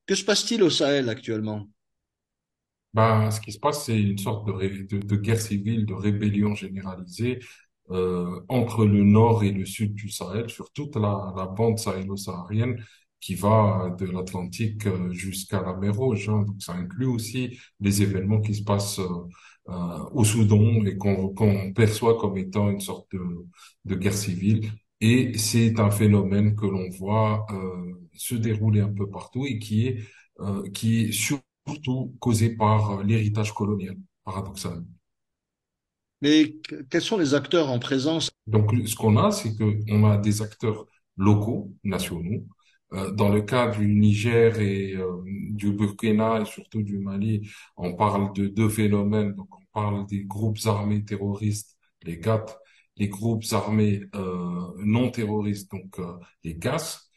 Que se passe-t-il au Sahel actuellement? Ben, ce qui se passe, c'est une sorte de guerre civile, de rébellion généralisée entre le nord et le sud du Sahel, sur toute la bande sahélo-saharienne qui va de l'Atlantique jusqu'à la mer Rouge, hein. Donc, ça inclut aussi les événements qui se passent au Soudan et qu'on perçoit comme étant une sorte de guerre civile. Et c'est un phénomène que l'on voit se dérouler un peu partout et qui est surtout causé par l'héritage colonial, paradoxalement. Mais quels sont les acteurs en présence? Donc, ce qu'on a, c'est qu'on a des acteurs locaux, nationaux. Dans le cas du Niger et du Burkina et surtout du Mali, on parle de deux phénomènes. Donc, on parle des groupes armés terroristes, les GAT, les groupes armés non terroristes, donc les CAS,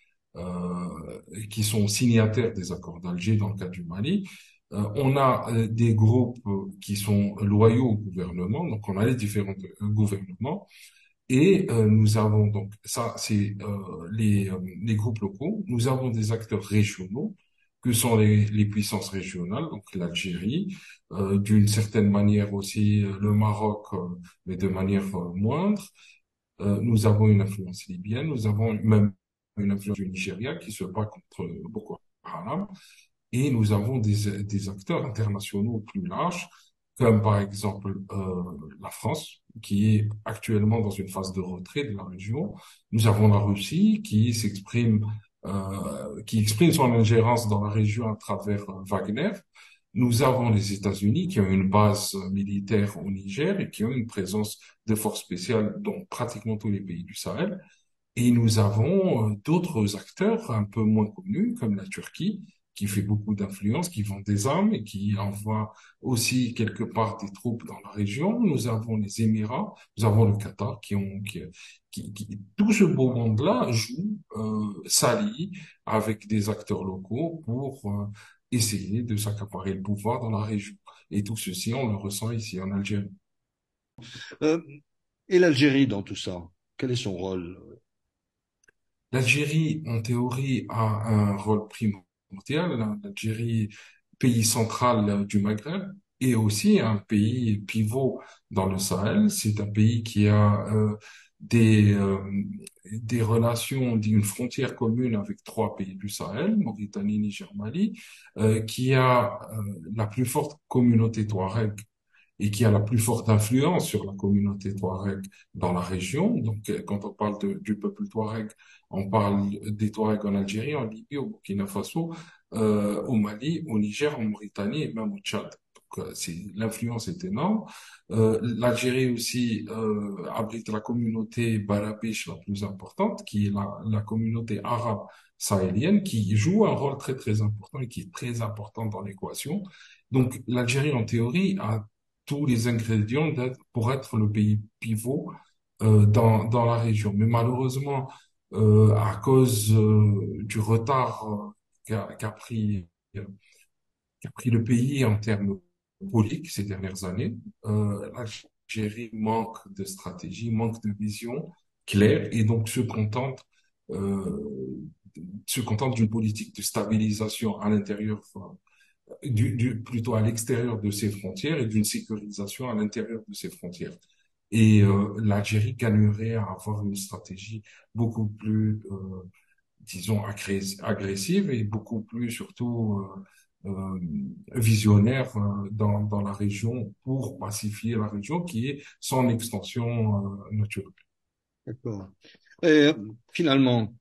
qui sont signataires des accords d'Alger dans le cas du Mali. On a des groupes qui sont loyaux au gouvernement, donc on a les différents gouvernements. Et nous avons donc, ça, c'est les groupes locaux. Nous avons des acteurs régionaux, que sont les puissances régionales, donc l'Algérie, d'une certaine manière aussi le Maroc, mais de manière moindre. Nous avons une influence libyenne, nous avons même une influence du Nigeria qui se bat contre Boko Haram. Et nous avons des acteurs internationaux plus larges, comme par exemple la France, qui est actuellement dans une phase de retrait de la région. Nous avons la Russie qui exprime son ingérence dans la région à travers Wagner. Nous avons les États-Unis qui ont une base militaire au Niger et qui ont une présence de forces spéciales dans pratiquement tous les pays du Sahel. Et nous avons d'autres acteurs un peu moins connus, comme la Turquie, qui fait beaucoup d'influence, qui vend des armes et qui envoie aussi quelque part des troupes dans la région. Nous avons les Émirats, nous avons le Qatar, tout ce beau monde-là joue, s'allie avec des acteurs locaux pour essayer de s'accaparer le pouvoir dans la région. Et tout ceci, on le ressent ici en Algérie. Euh, et l'Algérie dans tout ça? Quel est son rôle? L'Algérie, en théorie, a un rôle primordial. L'Algérie, pays central du Maghreb, et aussi un pays pivot dans le Sahel. C'est un pays qui a des, euh, des relations, une frontière commune avec trois pays du Sahel, Mauritanie, Niger, Mali, qui a la plus forte communauté touareg et qui a la plus forte influence sur la communauté touareg dans la région. Donc, quand on parle du peuple touareg, on parle des Touaregs en Algérie, en Libye, au Burkina Faso, au Mali, au Niger, en Mauritanie et même au Tchad. Donc, l'influence est énorme. L'Algérie aussi abrite la communauté barabiche la plus importante, qui est la communauté arabe sahélienne, qui joue un rôle très très important et qui est très important dans l'équation. Donc, l'Algérie, en théorie, a tous les ingrédients pour être le pays pivot dans la région. Mais malheureusement, à cause du retard qu'a pris le pays en termes politiques ces dernières années, l'Algérie manque de stratégie, manque de vision claire et donc euh, se contente d'une politique de stabilisation à l'intérieur, plutôt à l'extérieur de ses frontières et d'une sécurisation à l'intérieur de ses frontières. Et l'Algérie gagnerait à avoir une stratégie beaucoup plus, disons, agressive et beaucoup plus surtout visionnaire dans la région pour pacifier la région qui est son extension naturelle. D'accord. Et finalement,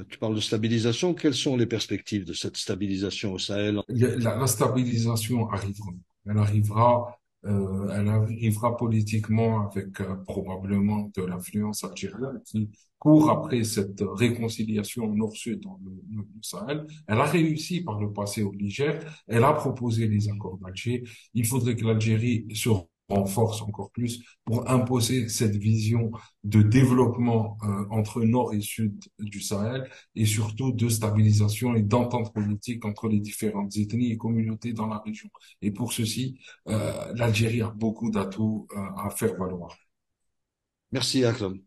tu parles de stabilisation. Quelles sont les perspectives de cette stabilisation au Sahel? La stabilisation arrivera. Elle arrivera politiquement avec probablement de l'influence algérienne qui court après cette réconciliation nord-sud dans le Sahel. Elle a réussi par le passé au Niger. Elle a proposé les accords d'Alger. Il faudrait que l'Algérie se renforce encore plus pour imposer cette vision de développement entre nord et sud du Sahel et surtout de stabilisation et d'entente politique entre les différentes ethnies et communautés dans la région. Et pour ceci, l'Algérie a beaucoup d'atouts à faire valoir. Merci, Akram.